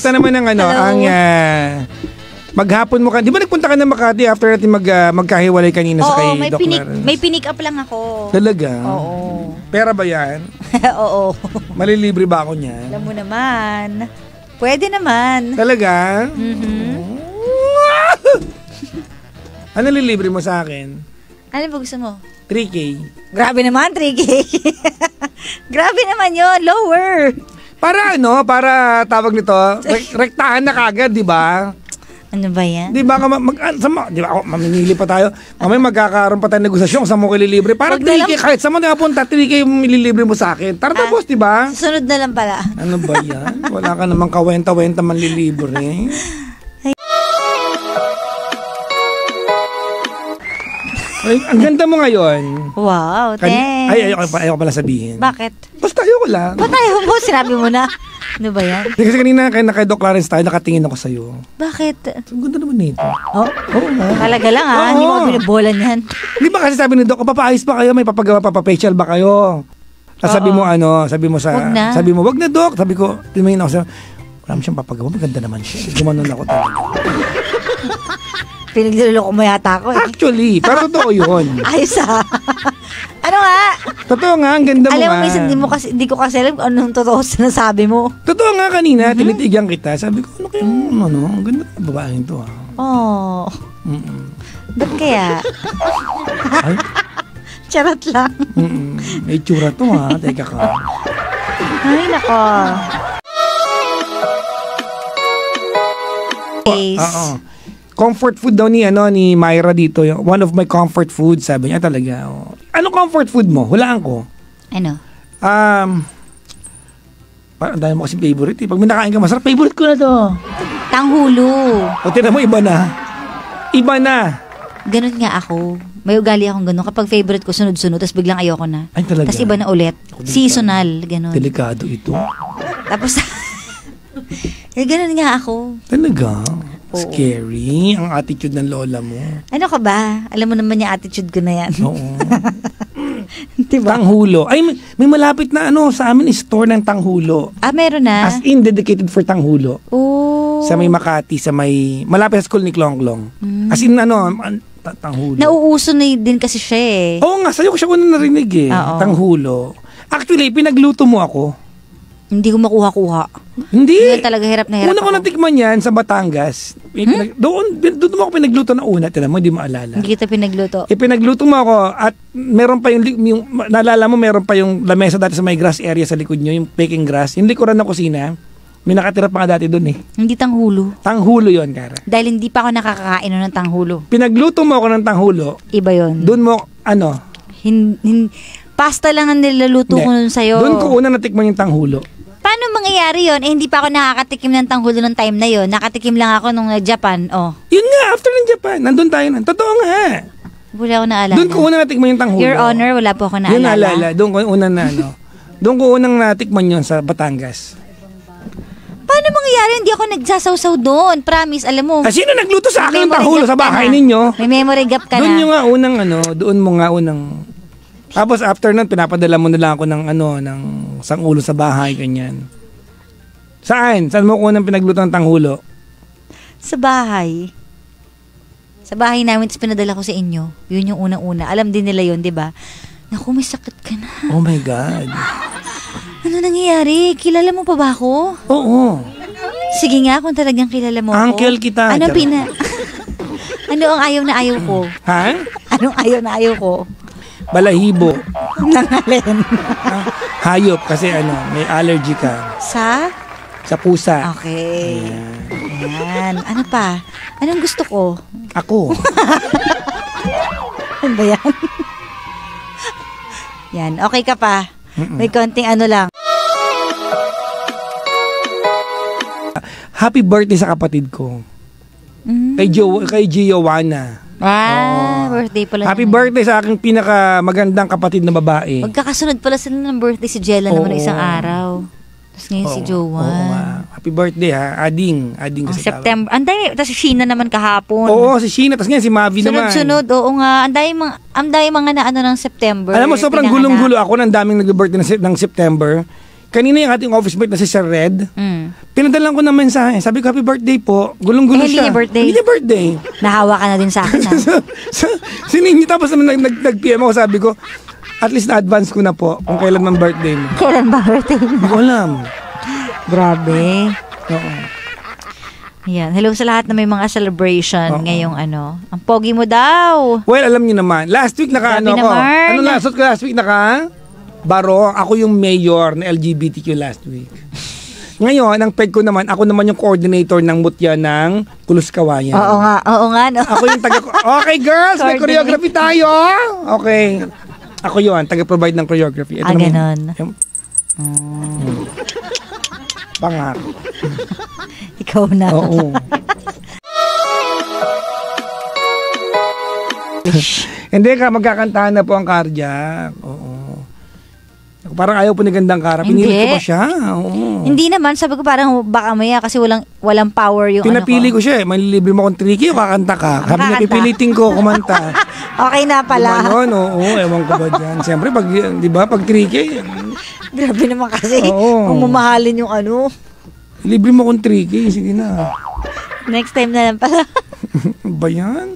Kamusta naman ang maghapon mo ka? Di ba nagpunta ka ng Makati after natin magkahiwalay kanina sa kay Doc Lawrence? May pinick up lang ako. Talaga? Oo. Pera ba yan? Oo. Malilibre ba ako niyan? Alam mo naman. Pwede naman. Talaga? Mm-hmm. Ano lilibre mo sa akin? Ano ba gusto mo? 3K. Grabe naman, 3K. Grabe naman yon, lower. Para tawag nito, rektahan na kagad, di ba? Ano ba yan? Di ba, di ba, mamimili pa tayo. Mamaya magkakaroon pa tayo negosasyon kung saan mo ko ililibre. Para 3K, kahit saan mo nakapunta, 3K yung ililibre mo sa akin. Tara tapos, di ba? Susunod na lang pala. Ano ba yan? Wala ka namang kawenta-wenta manlilibre. Ay, ang ganda mo ngayon. Wow, thanks. Ayoko pala sabihin. Bakit? Basta ayoko lang. Ba't ayaw mo? Sinabi mo na. Ano ba yan? Kasi kanina kay Doc Lawrence tayo, nakatingin ako sa'yo. Bakit? Ang ganda naman nito. Oh? Oo nga. Talaga lang ha? Hindi mo binabolan yan. Di ba kasi sabi ni Doc, papaayos ba kayo? May papagawa, papafacial ba kayo? Tapos sabi mo sabi mo, wag na Doc. Sabi ko, tingin ako sa'yo, wala mo siyang papagawa, maganda naman siya. Gumanon ako talaga. Pinagluloko mo yata ako eh. Actually, pero totoo yun. Ayos ha? Ano nga? Totoo nga, ang ganda mo alam nga. Alam mo, hindi ko kasi alam anong totoo sinasabi mo. Totoo nga kanina, tinitigan kita. Sabi ko, ano kayong, ang ganda ng babaeng to ha. Oh. Ba't kaya? Ay? Charot lang. May tsura to ha, teka ka. Ay, nako. Oo. Comfort food daw ni Myra dito. One of my comfort food, sabi niya talaga. Oh. Ano comfort food mo? Hulaan ko. Ano? Parang dahil mo kasi favorite. Pag may nakain ka masarap, favorite ko na to. Tanghulo. O tinan mo, iba na. Iba na. Ganun nga ako. May ugali akong ganun. Kapag favorite ko, sunod-sunod, tapos biglang ayoko na. Ay talaga? Tapos iba na ulit. Seasonal, ganun. Delikado ito. Tapos, ganun nga ako. Talaga? Oo. Scary. Ang attitude ng lola mo. Ano ka ba? Alam mo naman yung attitude ko na yan. Oo. Diba? Tanghulo. Ay, may malapit na sa amin store ng tanghulo. Meron na? As in, dedicated for tanghulo. Oh. Sa may Makati, malapit sa school ni Klong-Klong. As in, tanghulo. Nauuso na din kasi siya eh. Oo nga, sa'yo ko siya unang narinig eh. Oo. Tanghulo. Actually, pinagluto mo ako. Hindi ko makuha-kuha. Hindi. Hindi talaga hirap na hirap Una ko natikman yan sa Batangas. Doon mo ako pinagluto na una. Tila mo, hindi mo alala. Hindi kita pinagluto. Pinagluto mo ako at meron pa yung naalala mo, meron pa yung lamesa dati sa may grass area sa likod nyo, yung baking grass. Yung likuran na kusina. May nakatira pa nga dati doon eh. Hindi tanghulo. Tanghulo yon, Kara. Dahil hindi pa ako nakakakain ng tanghulo. Pinagluto mo ako ng tanghulo. Iba yon. Doon mo, pasta lang ang nilaluto ko nun sa'yo. Doon ko una natikman yung tanghulo. Paano mangyayari yon? Hindi pa ako nakakatikim ng tanghulo ng time na yon. Nakatikim lang ako nung Japan. Oh. Yun nga, after ng Japan. Nandun tayo na. Totoo nga. Wala ako naalala. Doon ko una natikman yung tanghulo. Your Honor, wala po ako naalala. Yun naalala. Doon ko unang Doon ko unang natikman yun sa Batangas. Paano mangyayari? Hindi ako nagsasawsaw doon. Promise, alam mo. Sino nagluto sa akin ng tanghulo sa bahay ninyo? May memory gap ka doon na. Doon yung nga unang doon mo nga unang. Tapos after nun, pinapadala mo na lang ako ng ng sangulo sa bahay, ganyan. Saan? Saan mo unang pinagluto ng tanghulo? Sa bahay. Sa bahay namin, tapos pinadala ko sa inyo. Yun yung unang-una. Alam din nila yun, di ba? Naku, may sakit ka na. Oh my God. Ano nangyayari? Kilala mo pa ba ako? Oo. Sige nga, kung talagang kilala mo Uncle ako. kita. Ano ano ang ayaw na ayaw ko? Ha? Anong ayaw na ayaw ko? Balahibo. Nangalin. Hayop kasi may allergy ka. Sa pusa. Okay. Ayan. Ano pa? Anong gusto ko? Ako. Ano ba yan? Yan. Okay ka pa? May konting lang. Happy birthday sa kapatid ko. Kay Giovanna. Birthday pala. Happy birthday sa aking pinakamagandang kapatid na babae. Magkakasunod pala sila ng birthday si Jella naman isang araw. Tapos ngayon si Joanne. Happy birthday ha. Ading kasi September. Anday, tapos si Sheena naman kahapon. Oo, si Sheena. Tapos ngayon si Mavi naman. Sunod-sunod, oo nga. Anday mga na ng September. Alam mo, sobrang gulong-gulo ako ng daming nag-birthday ng September. kanina yung ating office mate na si Sir Red, pinadalan ko ng mensahe. Sabi ko, happy birthday po. Gulong-gulo hindi siya. niya birthday. Hindi niya birthday. Nahawa ka na din sa akin, ha? Sininyo, tapos naman nag-PM ako, sabi ko, at least na-advance ko na po kung kailan man birthday mo. Kailan ba birthday mo? Hindi ko alam. Grabe. Oo. Yan. Hello sa lahat na may mga celebration ngayong ano. Ang pogi mo daw. Well, alam niyo naman, last week naka-ano ko. Ano last week naka-baro. Ako yung mayor na LGBTQ last week. Ngayon, ang peg ko naman, ako naman yung coordinator ng mutya ng Kuluskawayan. Oo nga, no? Ako yung okay, girls, may choreography tayo. Okay. Ako yun, taga-provide ng choreography. Ito ganon. Pangako. Ikaw na. Oo. Hindi ka, magkakantahan na po ang Cardiac. Oo. Parang ayaw po ni Gandang Kara. Pinilit ko pa siya. Oo. Hindi naman. Sabi ko parang baka maya kasi walang power yung Pinapili ko siya eh. Malilibre mo kung tricky o kakanta ka. Sabi niya, pipilitin ko kumanta. Okay na pala. Diba, oo, ewan ko ba dyan. Siyempre, di ba, pag tricky. Grabe naman kasi. Kung mamahalin yung ano. Libre mo kung tricky. Sige na. Next time na lang pala. Ba yan?